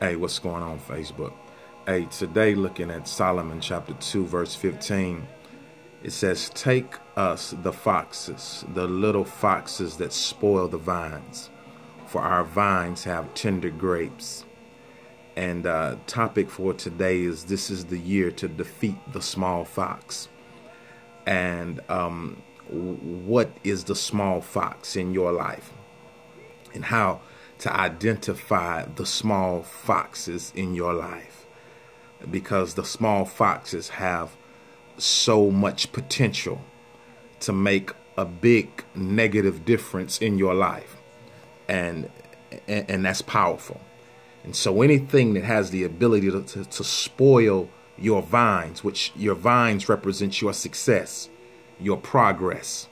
Hey, what's going on, Facebook? Hey, today looking at Solomon chapter 2, verse 15, it says, "Take us the foxes, the little foxes that spoil the vines, for our vines have tender grapes." And topic for today is, this is the year to defeat the small fox. And what is the small fox in your life? And how to identify the small foxes in your life, because the small foxes have so much potential to make a big negative difference in your life, and that's powerful. And so anything that has the ability to spoil your vines, which your vines represents your success, your progress,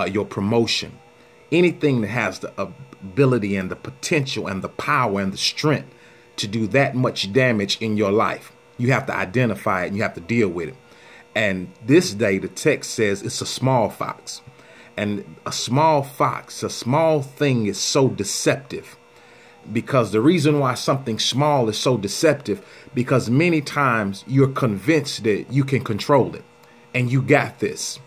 your promotion, anything that has the ability and the potential and the power and the strength to do that much damage in your life, you have to identify it and you have to deal with it. And this day, the text says it's a small fox. And a small fox, a small thing, is so deceptive. Because the reason why something small is so deceptive, because many times you're convinced that you can control it and you got this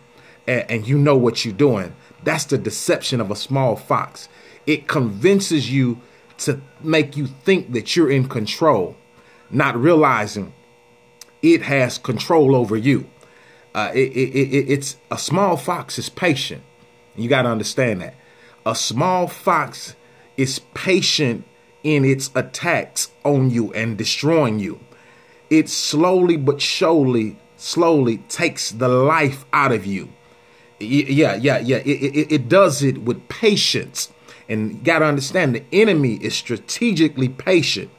and you know what you're doing. That's the deception of a small fox. It convinces you to make you think that you're in control, not realizing it has control over you. It's a small fox is patient. You got to understand that. A small fox is patient in its attacks on you and destroying you. It slowly but surely takes the life out of you. It does it with patience. And you got to understand, the enemy is strategically patient.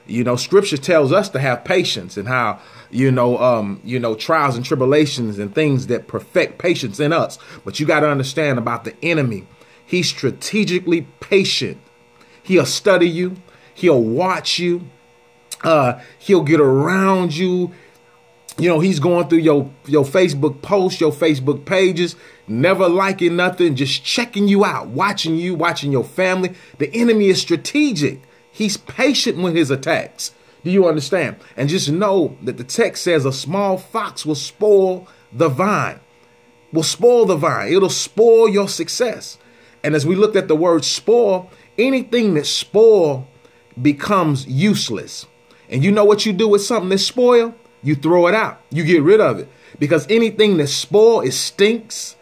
You know, scripture tells us to have patience, and how, trials and tribulations and things that perfect patience in us. But you got to understand about the enemy. He's strategically patient. He'll study you. He'll watch you. He'll get around you. You know, he's going through your Facebook posts, your Facebook pages, never liking nothing, just checking you out, watching you, watching your family. The enemy is strategic. He's patient with his attacks. Do you understand? And just know that the text says a small fox will spoil the vine. Will spoil the vine. It'll spoil your success. And as we looked at the word spoil, anything that spoil becomes useless. And you know what you do with something that's spoiled? You throw it out. You get rid of it. Because anything that's spoiled, it stinks.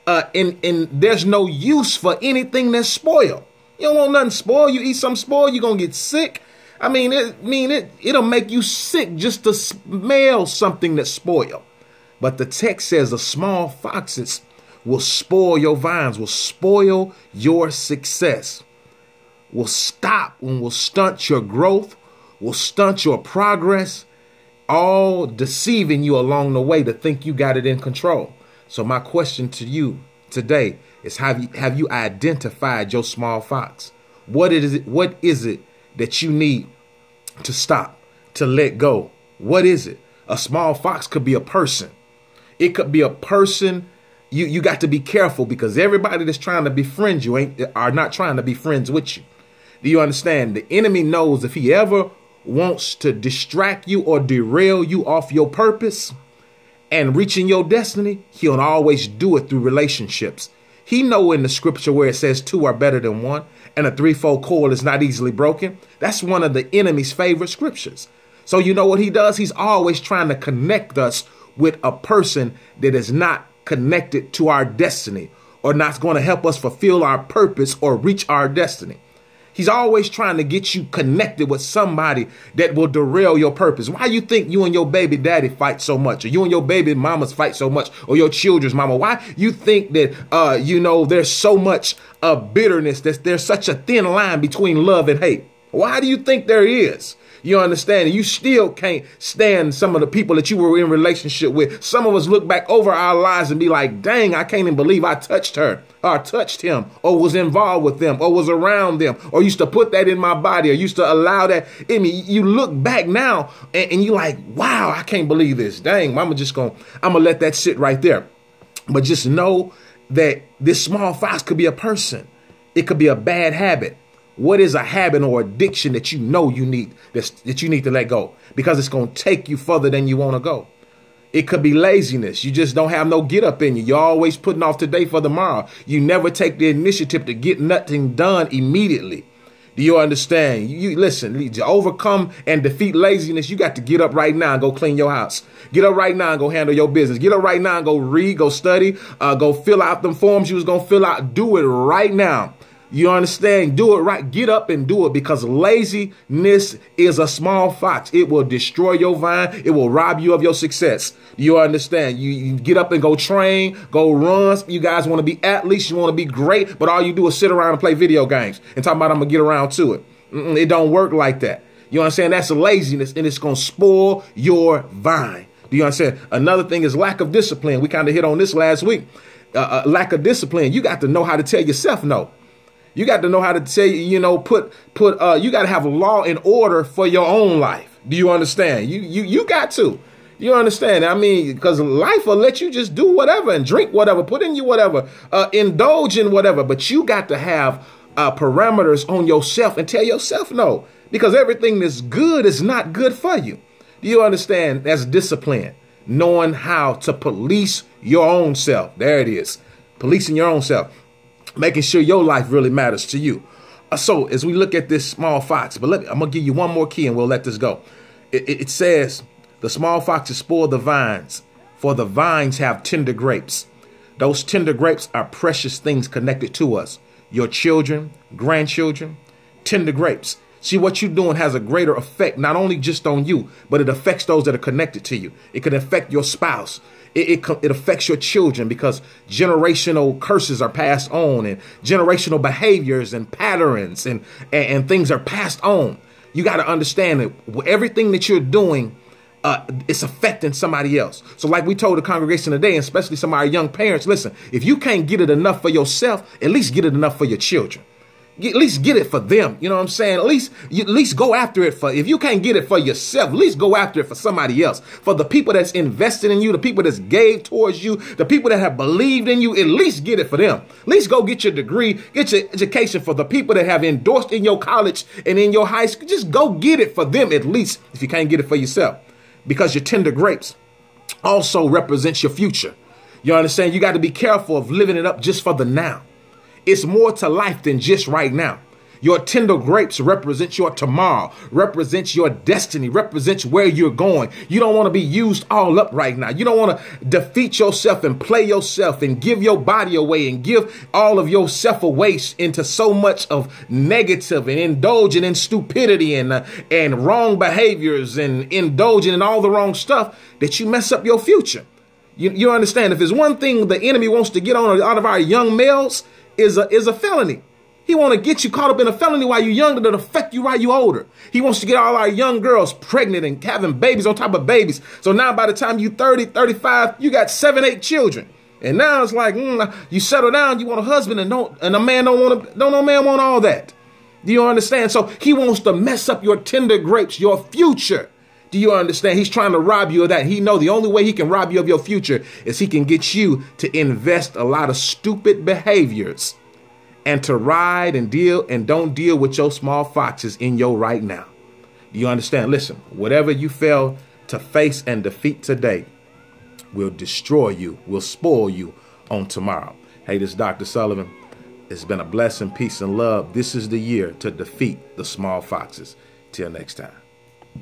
And there's no use for anything that's spoiled. You don't want nothing spoiled. You eat something spoiled, you're going to get sick. It'll make you sick just to smell something that's spoiled. But the text says the small foxes will spoil your vines, will spoil your success, will stop and will stunt your growth, will stunt your progress, all deceiving you along the way to think you got it in control. So my question to you today is, have you identified your small fox? What is it that you need to stop, to let go? What is it? A small fox could be a person. It could be a person. You got to be careful, because everybody that's trying to befriend you are not trying to be friends with you. Do you understand? The enemy knows if he ever wants to distract you or derail you off your purpose and reaching your destiny, he'll always do it through relationships. He know in the scripture where it says two are better than one, and a threefold cord is not easily broken. That's one of the enemy's favorite scriptures. So you know what he does? He's always trying to connect us with a person that is not connected to our destiny, or not going to help us fulfill our purpose or reach our destiny. He's always trying to get you connected with somebody that will derail your purpose. Why you think you and your baby daddy fight so much, or you and your baby mamas fight so much, or your children's mama? Why you think that, there's so much bitterness, that there's such a thin line between love and hate? Why do you think there is? You understand? You still can't stand some of the people that you were in relationship with. Some of us look back over our lives and be like, dang, I can't even believe I touched her, or touched him, or was involved with them, or was around them, or used to put that in my body, or used to allow that in me. You look back now and you're like, wow, I can't believe this. Dang, I'm going to let that sit right there. But just know that this small fox could be a person. It could be a bad habit, What is a habit or addiction that you know you need, that you need to let go? Because it's going to take you further than you want to go. It could be laziness. You just don't have no get up in you. You're always putting off today for tomorrow. You never take the initiative to get nothing done immediately. Do you understand? You listen, to overcome and defeat laziness, you got to get up right now and go clean your house. Get up right now and go handle your business. Get up right now and go read, go study, go fill out them forms you was going to fill out. Do it right now. You understand? Do it right. Get up and do it, because laziness is a small fox. It will destroy your vine. It will rob you of your success. You understand? You get up and go train, go run. You guys want to be athletes. You want to be great, but all you do is sit around and play video games and talk about I'm going to get around to it. It don't work like that. You understand? That's laziness, and it's going to spoil your vine. Do you understand? Another thing is lack of discipline. We kind of hit on this last week. Lack of discipline. You got to know how to tell yourself no. You got to know how to tell you know, you got to have law and order for your own life. Do you understand? You got to. You understand? I mean, because life will let you just do whatever and drink whatever, put in you whatever, indulge in whatever. But you got to have parameters on yourself and tell yourself no, because everything that's good is not good for you. Do you understand? That's discipline, knowing how to police your own self. There it is. Policing your own self. Making sure your life really matters to you. So as we look at this small fox, but I'm going to give you one more key and we'll let this go. It says the small foxes spoil the vines, for the vines have tender grapes. Those tender grapes are precious things connected to us. Your children, grandchildren, tender grapes. See, what you're doing has a greater effect, not only just on you, but it affects those that are connected to you. It can affect your spouse. It affects your children, because generational curses are passed on, and generational behaviors and patterns and things are passed on. You got to understand that everything that you're doing, it's affecting somebody else. So like we told the congregation today, and especially some of our young parents, listen, if you can't get it enough for yourself, at least get it enough for your children. At least get it for them. You know what I'm saying? At least go after it for, if you can't get it for yourself, at least go after it for somebody else. For the people that's invested in you, the people that's gave towards you, the people that have believed in you, at least get it for them. At least go get your degree, get your education. For the people that have endorsed in your college and in your high school, just go get it for them, at least, if you can't get it for yourself. Because your tender grapes also represents your future. You understand? You got to be careful of living it up just for the now. It's more to life than just right now. Your tender grapes represents your tomorrow, represents your destiny, represents where you're going. You don't want to be used all up right now. You don't want to defeat yourself and play yourself and give your body away and give all of yourself away into so much of negative and indulging in stupidity and wrong behaviors and indulging in all the wrong stuff that you mess up your future. You understand? If there's one thing the enemy wants to get on out of our young males, is a felony. He want to get you caught up in a felony while you're younger that affect you while you're older. He wants to get all our young girls pregnant and having babies on top of babies. So now by the time you 30, 35, you got 7, 8 children. And now it's like, you settle down, you want a husband, and a man don't want all that. Do you understand? So he wants to mess up your tender grapes, your future. Do you understand? He's trying to rob you of that. He know the only way he can rob you of your future is he can get you to invest a lot of stupid behaviors and to ride and don't deal with your small foxes in your right now. Do you understand? Listen, whatever you fail to face and defeat today will destroy you, will spoil you on tomorrow. Hey, this is Dr. Sullivan. It's been a blessing, peace, and love. This is the year to defeat the small foxes. Till next time.